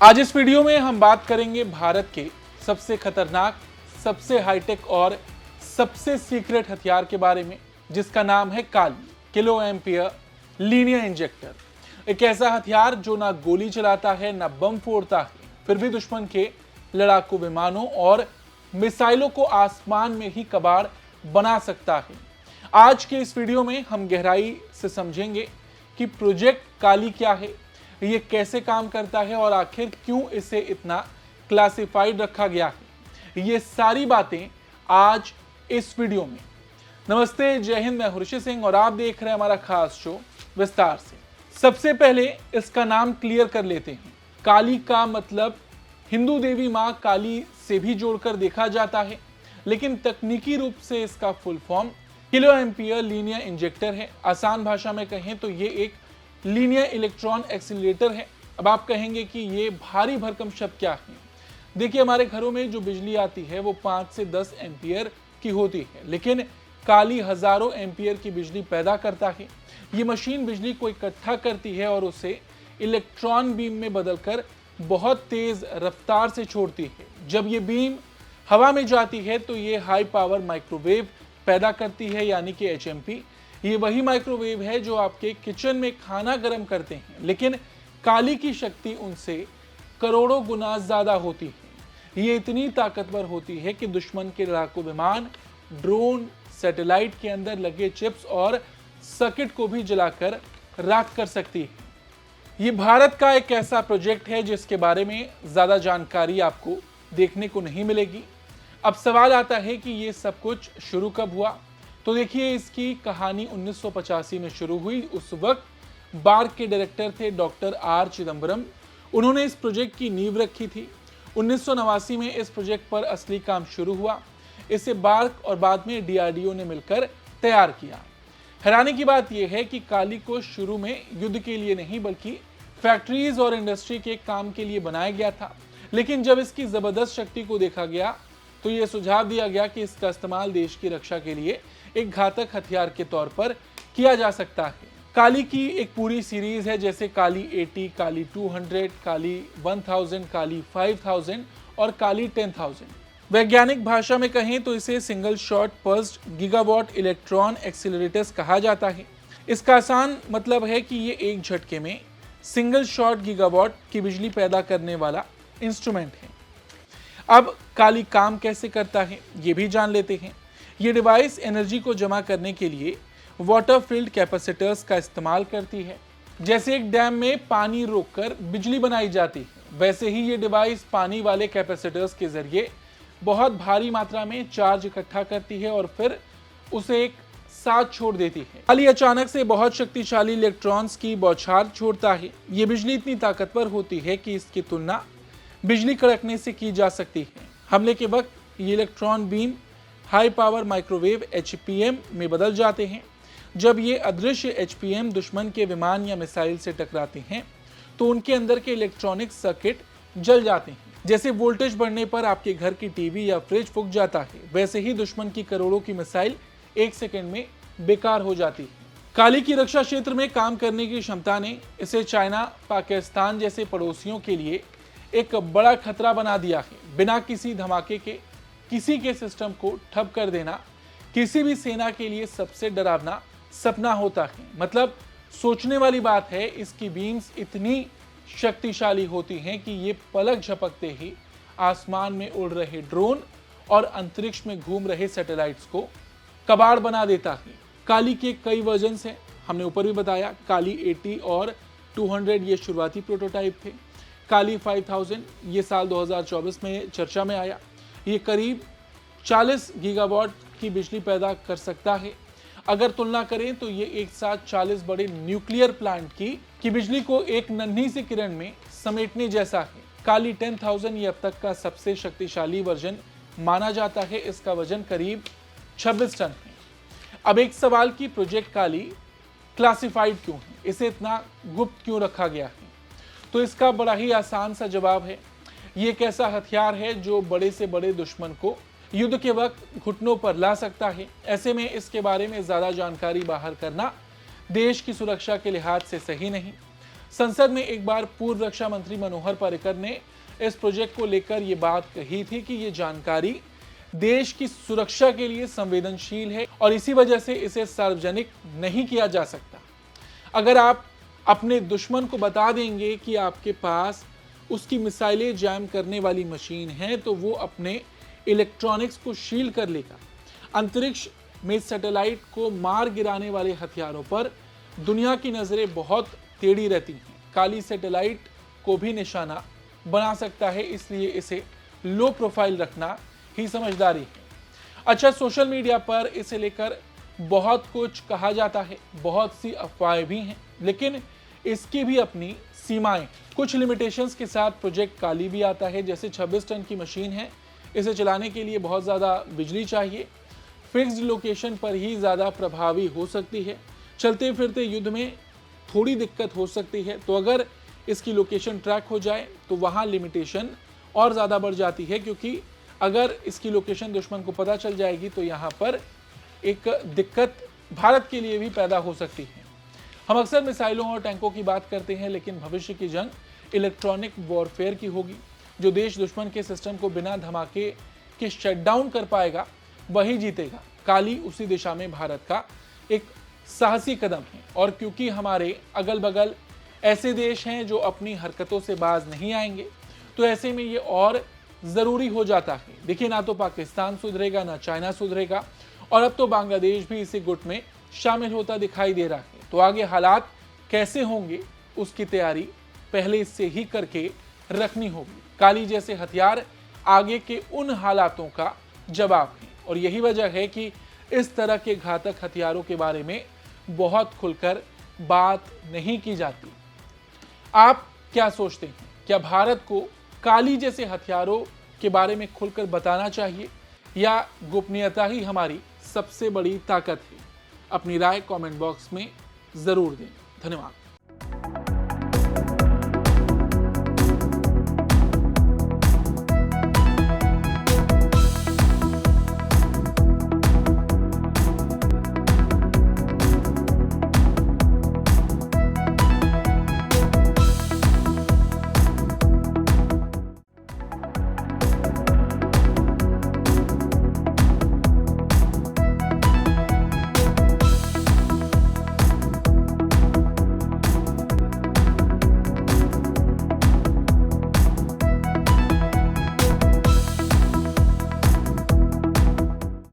आज इस वीडियो में हम बात करेंगे भारत के सबसे खतरनाक, सबसे हाईटेक और सबसे सीक्रेट हथियार के बारे में, जिसका नाम है काली किलो एम्पियर लीनियर इंजेक्टर। एक ऐसा हथियार जो ना गोली चलाता है, ना बम फोड़ता है, फिर भी दुश्मन के लड़ाकू विमानों और मिसाइलों को आसमान में ही कबाड़ बना सकता है। आज के इस वीडियो में हम गहराई से समझेंगे कि प्रोजेक्ट काली क्या है, ये कैसे काम करता है और आखिर क्यों इसे इतना क्लासिफाइड रखा गया है। ये सारी बातें आज इस वीडियो में। नमस्ते, जय हिंद, मैं ऋषि सिंह और आप देख रहे हैं हमारा खास शो विस्तार से। सबसे पहले इसका नाम क्लियर कर लेते हैं। काली का मतलब हिंदू देवी मां काली से भी जोड़कर देखा जाता है, लेकिन तकनीकी रूप से इसका full form kilo ampere linear injector है। आसान भाषा में कहें तो ये एक लीनियर इलेक्ट्रॉन एक्सीलरेटर है। अब आप कहेंगे कि ये भारी भरकम शब्द क्या है। देखिए, हमारे घरों में जो बिजली आती है वो 5 से 10 एम्पियर की होती है, लेकिन काली हजारों एम्पियर की बिजली पैदा करता है। ये मशीन बिजली को इकट्ठा करती है और उसे इलेक्ट्रॉन बीम में बदलकर बहुत तेज रफ्तार से छोड़ती है। जब ये बीम हवा में जाती है तो ये हाई पावर माइक्रोवेव पैदा करती है, यानी कि HMP। ये वही माइक्रोवेव है जो आपके किचन में खाना गर्म करते हैं, लेकिन काली की शक्ति उनसे करोड़ों गुना ज्यादा होती है। ये इतनी ताकतवर होती है कि दुश्मन के लड़ाकू विमान, ड्रोन, सैटेलाइट के अंदर लगे चिप्स और सर्किट को भी जलाकर राख कर सकती है। ये भारत का एक ऐसा प्रोजेक्ट है जिसके बारे में ज्यादा जानकारी आपको देखने को नहीं मिलेगी। अब सवाल आता है कि ये सब कुछ शुरू कब हुआ। तो देखिए, इसकी कहानी 1985 में शुरू हुई। उस वक्त बार्क के डायरेक्टर थे डॉक्टर R चिदम्बरम। उन्होंने इस प्रोजेक्ट की नींव रखी थी। 1989 में इस प्रोजेक्ट पर असली काम शुरू हुआ। इसे बार्क और बाद में DRDO ने मिलकर तैयार किया। हैरानी की बात यह है कि काली को शुरू में युद्ध के लिए नहीं बल्कि फैक्ट्रीज और इंडस्ट्री के काम के लिए बनाया गया था, लेकिन जब इसकी जबरदस्त शक्ति को देखा गया तो यह सुझाव दिया गया कि इसका इस्तेमाल देश की रक्षा के लिए एक घातक हथियार के तौर पर किया जा सकता है। काली की एक पूरी सीरीज है, जैसे काली 80, काली 200, काली 1000, काली 5000 और काली 10000। वैज्ञानिक भाषा में कहें तो इसे single shot pulsed gigawatt electron accelerators कहा जाता है। इसका आसान मतलब है कि ये एक झटके में सिंगल शॉट गीगावाट की बिजली पैदा करने वाला इंस्ट्रूमेंट है। अब काली काम कैसे करता है ये भी जान लेते हैं। ये डिवाइस एनर्जी को जमा करने के लिए वाटर फील्ड कैपेसिटर्स का इस्तेमाल करती है। जैसे एक डैम में पानी रोककर बिजली बनाई जाती है, वैसे ही ये डिवाइस पानी वाले कैपेसिटर्स के जरिए बहुत भारी मात्रा में चार्ज इकट्ठा करती है और फिर उसे एक साथ छोड़ देती है। काली अचानक से बहुत शक्तिशाली इलेक्ट्रॉन्स की बौछार छोड़ता है। ये बिजली इतनी ताकतवर होती है कि इसकी तुलना बिजली कड़कने से की जा सकती है। हमले के वक्त ये electron beam high power microwave HPM में बदल जाते हैं। जब ये अदृश्य HPM दुश्मन के विमान या मिसाइल से टकराते हैं तो उनके अंदर के इलेक्ट्रॉनिक सर्किट जल जाते हैं। जैसे वोल्टेज बढ़ने पर आपके घर की टीवी या फ्रिज फूक जाता है, वैसे ही दुश्मन की करोड़ों की मिसाइल एक सेकंड में बेकार हो जाती है। काली की रक्षा क्षेत्र में काम करने की क्षमता ने इसे चाइना, पाकिस्तान जैसे पड़ोसियों के लिए एक बड़ा खतरा बना दिया है। बिना किसी धमाके के किसी के सिस्टम को ठप कर देना किसी भी सेना के लिए सबसे डरावना सपना होता है। मतलब सोचने वाली बात है, इसकी बीम्स इतनी शक्तिशाली होती हैं कि ये पलक झपकते ही आसमान में उड़ रहे ड्रोन और अंतरिक्ष में घूम रहे सैटेलाइट्स को कबाड़ बना देता है। काली के कई वर्जन्स हैं, हमने ऊपर भी बताया। काली 80 और 200 ये शुरुआती प्रोटोटाइप थे। काली 5000 ये साल 2024 में चर्चा में आया। ये करीब 40 गीगावाट की बिजली पैदा कर सकता है। अगर तुलना करें तो ये एक साथ 40 बड़े न्यूक्लियर प्लांट की बिजली को एक नन्ही सी किरण में समेटने जैसा है। काली 10000 ये अब तक का सबसे शक्तिशाली वर्जन माना जाता है। इसका वजन करीब 26 टन है। अब एक सवाल कि प्रोजेक्ट काली क्लासिफाइड क्यों है, इसे इतना गुप्त क्यों रखा गया है? तो इसका बड़ा ही आसान सा जवाब है। ये एक ऐसा हथियार है जो बड़े से बड़े दुश्मन को युद्ध के वक्त घुटनों पर ला सकता है। ऐसे में इसके बारे में ज्यादा जानकारी बाहर करना देश की सुरक्षा के लिहाज से सही नहीं। संसद में एक बार पूर्व रक्षा मंत्री मनोहर पर्रिकर ने इस प्रोजेक्ट को लेकर यह बात कही थी कि यह जानकारी देश की सुरक्षा के लिए संवेदनशील है और इसी वजह से इसे सार्वजनिक नहीं किया जा सकता। अगर आप अपने दुश्मन को बता देंगे कि आपके पास उसकी मिसाइलें जैम करने वाली मशीन है तो वो अपने इलेक्ट्रॉनिक्स को शील कर लेगा। अंतरिक्ष में सैटेलाइट को मार गिराने वाले हथियारों पर दुनिया की नजरें बहुत टेढ़ी रहती हैं। काली सैटेलाइट को भी निशाना बना सकता है, इसलिए इसे लो प्रोफाइल रखना ही समझदारी है। अच्छा, सोशल मीडिया पर इसे लेकर बहुत कुछ कहा जाता है, बहुत सी अफवाहें भी हैं, लेकिन इसकी भी अपनी सीमाएं। कुछ लिमिटेशंस के साथ प्रोजेक्ट काली भी आता है। जैसे 26 टन की मशीन है, इसे चलाने के लिए बहुत ज़्यादा बिजली चाहिए, फिक्स्ड लोकेशन पर ही ज़्यादा प्रभावी हो सकती है, चलते फिरते युद्ध में थोड़ी दिक्कत हो सकती है। तो अगर इसकी लोकेशन ट्रैक हो जाए तो वहाँ लिमिटेशन और ज़्यादा बढ़ जाती है, क्योंकि अगर इसकी लोकेशन दुश्मन को पता चल जाएगी तो यहाँ पर एक दिक्कत भारत के लिए भी पैदा हो सकती है। हम अक्सर मिसाइलों और टैंकों की बात करते हैं, लेकिन भविष्य की जंग इलेक्ट्रॉनिक वॉरफेयर की होगी। जो देश दुश्मन के सिस्टम को बिना धमाके के शटडाउन कर पाएगा वही जीतेगा। काली उसी दिशा में भारत का एक साहसी कदम है, और क्योंकि हमारे अगल बगल ऐसे देश हैं जो अपनी हरकतों से बाज नहीं आएंगे, तो ऐसे में ये और ज़रूरी हो जाता है। देखिए, ना तो पाकिस्तान सुधरेगा ना चाइना सुधरेगा, और अब तो बांग्लादेश भी इसी गुट में शामिल होता दिखाई दे रहा है। तो आगे हालात कैसे होंगे उसकी तैयारी पहले से ही करके रखनी होगी। काली जैसे हथियार आगे के उन हालातों का जवाब है, और यही वजह है कि इस तरह के घातक हथियारों के बारे में बहुत खुलकर बात नहीं की जाती। आप क्या सोचते हैं? क्या भारत को काली जैसे हथियारों के बारे में खुलकर बताना चाहिए, या गोपनीयता ही हमारी सबसे बड़ी ताकत है? अपनी राय कमेंट बॉक्स में ज़रूर दें। धन्यवाद।